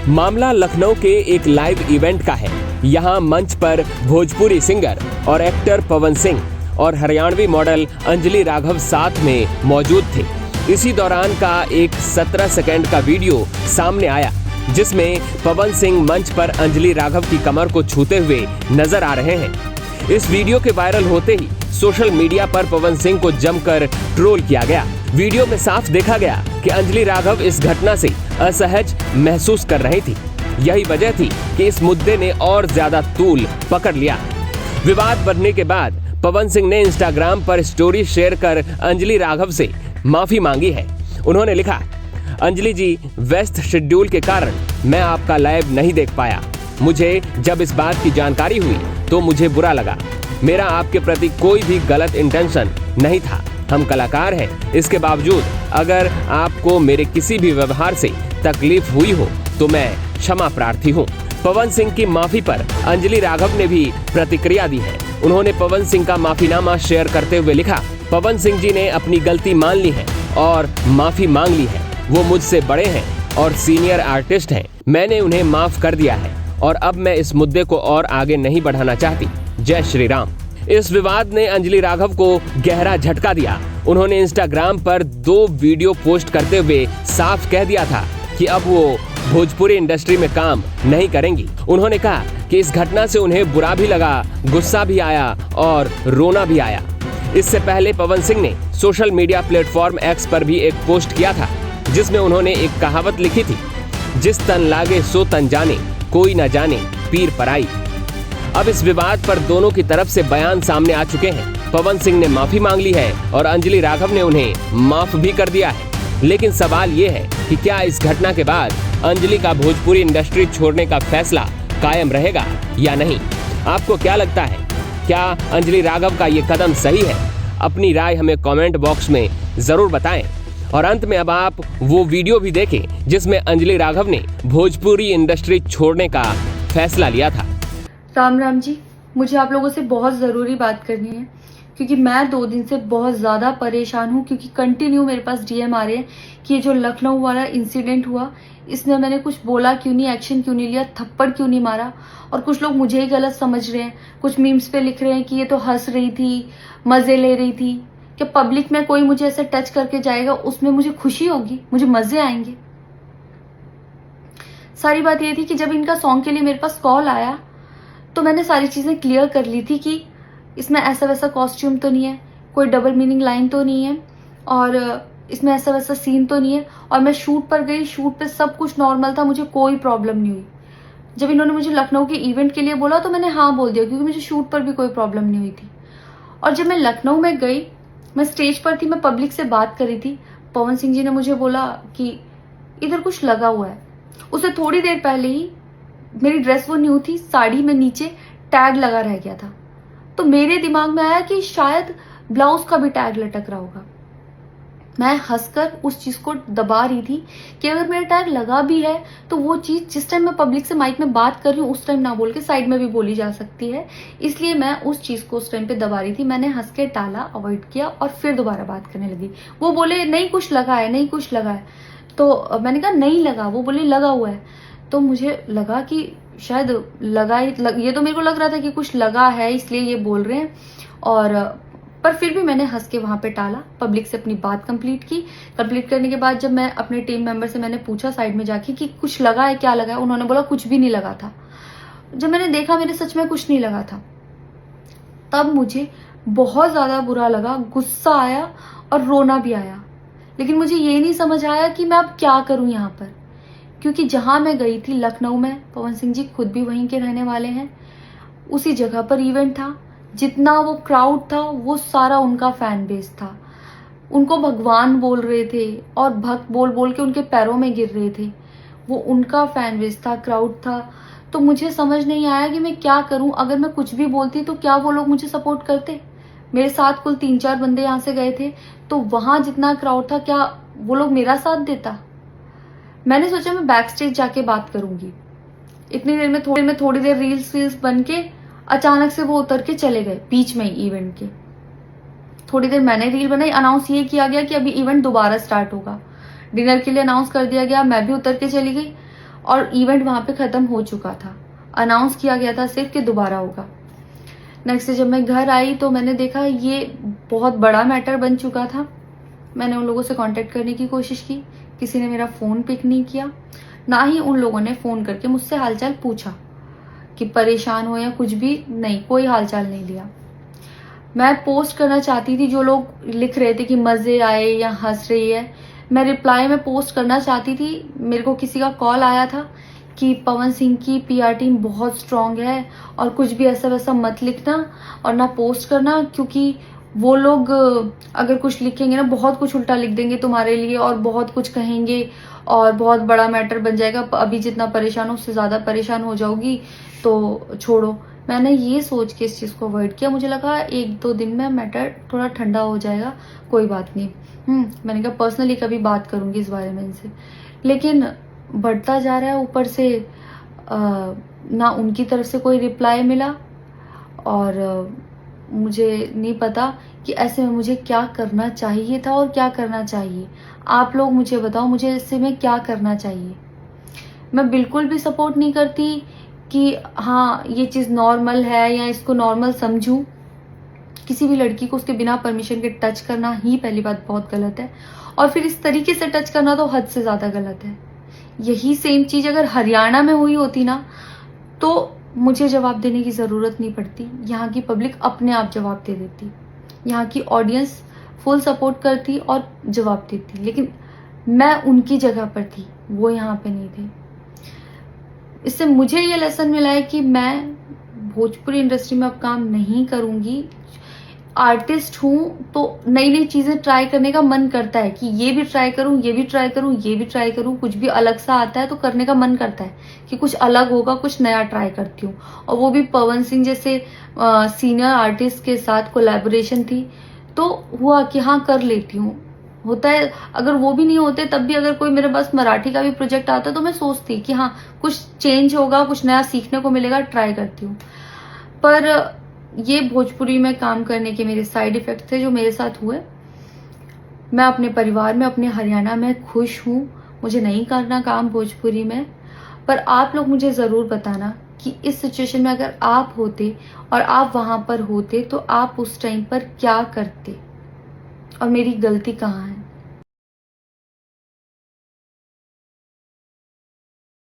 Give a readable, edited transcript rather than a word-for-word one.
मामला लखनऊ के एक लाइव इवेंट का है। यहाँ मंच पर भोजपुरी सिंगर और एक्टर पवन सिंह और हरियाणवी मॉडल अंजलि राघव साथ में मौजूद थे। इसी दौरान का एक 17 सेकंड का वीडियो सामने आया जिसमें पवन सिंह मंच पर अंजलि राघव की कमर को छूते हुए नजर आ रहे हैं। इस वीडियो के वायरल होते ही सोशल मीडिया पर पवन सिंह को जमकर ट्रोल किया गया। वीडियो में साफ देखा गया कि अंजलि राघव इस घटना से असहज महसूस कर रही थी। यही वजह थी कि इस मुद्दे ने और ज्यादा तूल पकड़ लिया। विवाद बढ़ने के बाद पवन सिंह ने इंस्टाग्राम पर स्टोरी शेयर कर अंजलि राघव से माफी मांगी है। उन्होंने लिखा, अंजलि जी, व्यस्त शेड्यूल के कारण मैं आपका लाइव नहीं देख पाया। मुझे जब इस बात की जानकारी हुई तो मुझे बुरा लगा। मेरा आपके प्रति कोई भी गलत इंटेंशन नहीं था। हम कलाकार हैं, इसके बावजूद अगर आपको मेरे किसी भी व्यवहार से तकलीफ हुई हो तो मैं क्षमा प्रार्थी हूँ। पवन सिंह की माफी पर अंजलि राघव ने भी प्रतिक्रिया दी है। उन्होंने पवन सिंह का माफीनामा शेयर करते हुए लिखा, पवन सिंह जी ने अपनी गलती मान ली है और माफी मांग ली है। वो मुझसे बड़े हैं और सीनियर आर्टिस्ट हैं। मैंने उन्हें माफ कर दिया है और अब मैं इस मुद्दे को और आगे नहीं बढ़ाना चाहती। जय श्री राम। इस विवाद ने अंजलि राघव को गहरा झटका दिया। उन्होंने इंस्टाग्राम पर 2 वीडियो पोस्ट करते हुए साफ कह दिया था कि अब वो भोजपुरी इंडस्ट्री में काम नहीं करेंगी। उन्होंने कहा कि इस घटना से उन्हें बुरा भी लगा, गुस्सा भी आया और रोना भी आया। इससे पहले पवन सिंह ने सोशल मीडिया प्लेटफॉर्म एक्स पर भी एक पोस्ट किया था जिसमें उन्होंने एक कहावत लिखी थी, जिस तन लागे सो तन जाने, कोई न जाने पीर पराई। अब इस विवाद पर दोनों की तरफ से बयान सामने आ चुके हैं। पवन सिंह ने माफी मांग ली है और अंजलि राघव ने उन्हें माफ भी कर दिया है। लेकिन सवाल ये है कि क्या इस घटना के बाद अंजलि का भोजपुरी इंडस्ट्री छोड़ने का फैसला कायम रहेगा या नहीं? आपको क्या लगता है? क्या अंजलि राघव का ये कदम सही है? अपनी राय हमें कमेंट बॉक्स में जरूर बताएं। और अंत में अब आप वो वीडियो भी देखें जिसमें अंजलि राघव ने भोजपुरी इंडस्ट्री छोड़ने का फैसला लिया था। राम राम जी, मुझे आप लोगों से बहुत ज़रूरी बात करनी है क्योंकि मैं 2 दिन से बहुत ज़्यादा परेशान हूँ क्योंकि कंटिन्यू मेरे पास डीएम आ रहे हैं कि ये जो लखनऊ वाला इंसिडेंट हुआ, इसमें मैंने कुछ बोला क्यों नहीं, एक्शन क्यों नहीं लिया, थप्पड़ क्यों नहीं मारा। और कुछ लोग मुझे ही गलत समझ रहे हैं। कुछ मीम्स पे लिख रहे हैं कि ये तो हंस रही थी, मज़े ले रही थी। कि पब्लिक में कोई मुझे ऐसे टच करके जाएगा उसमें मुझे खुशी होगी, मुझे मज़े आएंगे। सारी बात ये थी कि जब इनका सॉन्ग के लिए मेरे पास कॉल आया तो मैंने सारी चीज़ें क्लियर कर ली थी कि इसमें ऐसा वैसा कॉस्ट्यूम तो नहीं है, कोई डबल मीनिंग लाइन तो नहीं है और इसमें ऐसा वैसा सीन तो नहीं है। और मैं शूट पर गई, शूट पे सब कुछ नॉर्मल था, मुझे कोई प्रॉब्लम नहीं हुई। जब इन्होंने मुझे लखनऊ के इवेंट के लिए बोला तो मैंने हाँ बोल दिया क्योंकि मुझे शूट पर भी कोई प्रॉब्लम नहीं हुई थी। और जब मैं लखनऊ में गई, मैं स्टेज पर थी, मैं पब्लिक से बात कर रही थी। पवन सिंह जी ने मुझे बोला कि इधर कुछ लगा हुआ है। उससे थोड़ी देर पहले ही मेरी ड्रेस वो न्यू थी, साड़ी में नीचे टैग लगा रह गया था। तो मेरे दिमाग में आया कि शायद ब्लाउज का भी टैग लटक रहा होगा। मैं हंसकर उस चीज को दबा रही थी कि अगर मेरा टैग लगा भी है तो वो चीज जिस टाइम मैं पब्लिक से माइक में बात कर रही हूँ उस टाइम ना बोल के साइड में भी बोली जा सकती है, इसलिए मैं उस चीज को उस टाइम पे दबा रही थी। मैंने हंस के टाला, अवॉइड किया और फिर दोबारा बात करने लगी। वो बोले नहीं कुछ लगा है, नहीं कुछ लगा है। तो मैंने कहा नहीं लगा। वो बोले लगा हुआ है। तो मुझे लगा कि शायद लगा ये तो मेरे को लग रहा था कि कुछ लगा है इसलिए ये बोल रहे हैं। और पर फिर भी मैंने हंस के वहां पे टाला, पब्लिक से अपनी बात कंप्लीट की। कंप्लीट करने के बाद जब मैं अपने टीम मेंबर से मैंने पूछा साइड में जाके कि कुछ लगा है, क्या लगा है, उन्होंने बोला कुछ भी नहीं लगा था। जब मैंने देखा मेरे सच में कुछ नहीं लगा था, तब मुझे बहुत ज्यादा बुरा लगा, गुस्सा आया और रोना भी आया। लेकिन मुझे ये नहीं समझ आया कि मैं अब क्या करूं यहाँ पर, क्योंकि जहां मैं गई थी लखनऊ में, पवन सिंह जी खुद भी वहीं के रहने वाले हैं, उसी जगह पर इवेंट था। जितना वो क्राउड था वो सारा उनका फैन बेस था। उनको भगवान बोल रहे थे और भक्त बोल बोल के उनके पैरों में गिर रहे थे। वो उनका फैन बेस था, क्राउड था। तो मुझे समझ नहीं आया कि मैं क्या करूं। अगर मैं कुछ भी बोलती तो क्या वो लोग मुझे सपोर्ट करते? मेरे साथ कुल 3-4 बंदे यहाँ से गए थे, तो वहां जितना क्राउड था क्या वो लोग मेरा साथ देता? मैंने सोचा मैं बैक स्टेज जाके बात करूंगी। इतनी देर में थोड़ी देर रील्स बन के अचानक से वो उतर के चले गए बीच में ही इवेंट के। थोड़ी देर मैंने रील बनाई, अनाउंस ये किया गया कि अभी इवेंट दोबारा स्टार्ट होगा। डिनर के लिए अनाउंस कर दिया गया, मैं भी उतर के चली गई और इवेंट वहाँ पे ख़त्म हो चुका था, अनाउंस किया गया था सिर्फ कि दोबारा होगा। नेक्स्ट डे जब मैं घर आई तो मैंने देखा ये बहुत बड़ा मैटर बन चुका था। मैंने उन लोगों से कांटेक्ट करने की कोशिश की, किसी ने मेरा फ़ोन पिक नहीं किया, ना ही उन लोगों ने फ़ोन करके मुझसे हालचाल पूछा कि परेशान हो या कुछ भी, नहीं, कोई हालचाल नहीं लिया। मैं पोस्ट करना चाहती थी, जो लोग लिख रहे थे कि मज़े आए या हंस रही है, मैं रिप्लाई में पोस्ट करना चाहती थी। मेरे को किसी का कॉल आया था कि पवन सिंह की पीआर टीम बहुत स्ट्रांग है और कुछ भी ऐसा वैसा मत लिखना और ना पोस्ट करना, क्योंकि वो लोग अगर कुछ लिखेंगे ना बहुत कुछ उल्टा लिख देंगे तुम्हारे लिए और बहुत कुछ कहेंगे और बहुत बड़ा मैटर बन जाएगा। अभी जितना परेशान हो उससे ज़्यादा परेशान हो जाओगी, तो छोड़ो। मैंने ये सोच के इस चीज़ को अवॉइड किया। मुझे लगा 1-2 दिन में मैटर थोड़ा ठंडा हो जाएगा, कोई बात नहीं। मैंने कहा पर्सनली कभी बात करूँगी इस बारे में इनसे, लेकिन बढ़ता जा रहा है। ऊपर से ना उनकी तरफ से कोई रिप्लाई मिला और मुझे नहीं पता कि ऐसे में मुझे क्या करना चाहिए था और क्या करना चाहिए। आप लोग मुझे बताओ, मुझे ऐसे में क्या करना चाहिए। मैं बिल्कुल भी सपोर्ट नहीं करती कि हाँ ये चीज़ नॉर्मल है या इसको नॉर्मल समझूं। किसी भी लड़की को उसके बिना परमिशन के टच करना ही पहली बात बहुत गलत है, और फिर इस तरीके से टच करना तो हद से ज़्यादा गलत है। यही सेम चीज़ अगर हरियाणा में हुई होती ना तो मुझे जवाब देने की ज़रूरत नहीं पड़ती, यहाँ की पब्लिक अपने आप जवाब दे देती, यहाँ की ऑडियंस फुल सपोर्ट करती और जवाब देती। लेकिन मैं उनकी जगह पर थी, वो यहाँ पे नहीं थे। इससे मुझे ये लेसन मिला है कि मैं भोजपुरी इंडस्ट्री में अब काम नहीं करूँगी। आर्टिस्ट हूँ तो नई नई चीज़ें ट्राई करने का मन करता है कि ये भी ट्राई करूँ, ये भी ट्राई करूँ, ये भी ट्राई करूँ। कुछ भी अलग सा आता है तो करने का मन करता है कि कुछ अलग होगा, कुछ नया ट्राई करती हूँ। और वो भी पवन सिंह जैसे सीनियर आर्टिस्ट के साथ कोलैबोरेशन थी तो हुआ कि हाँ कर लेती हूँ। होता है, अगर वो भी नहीं होते तब भी अगर कोई मेरे पास मराठी का भी प्रोजेक्ट आता तो मैं सोचती कि हाँ कुछ चेंज होगा, कुछ नया सीखने को मिलेगा, ट्राई करती हूँ। पर ये भोजपुरी में काम करने के मेरे साइड इफ़ेक्ट थे जो मेरे साथ हुए। मैं अपने परिवार में, अपने हरियाणा में खुश हूँ, मुझे नहीं करना काम भोजपुरी में। पर आप लोग मुझे ज़रूर बताना कि इस सिचुएशन में अगर आप होते और आप वहाँ पर होते तो आप उस टाइम पर क्या करते और मेरी गलती कहाँ है।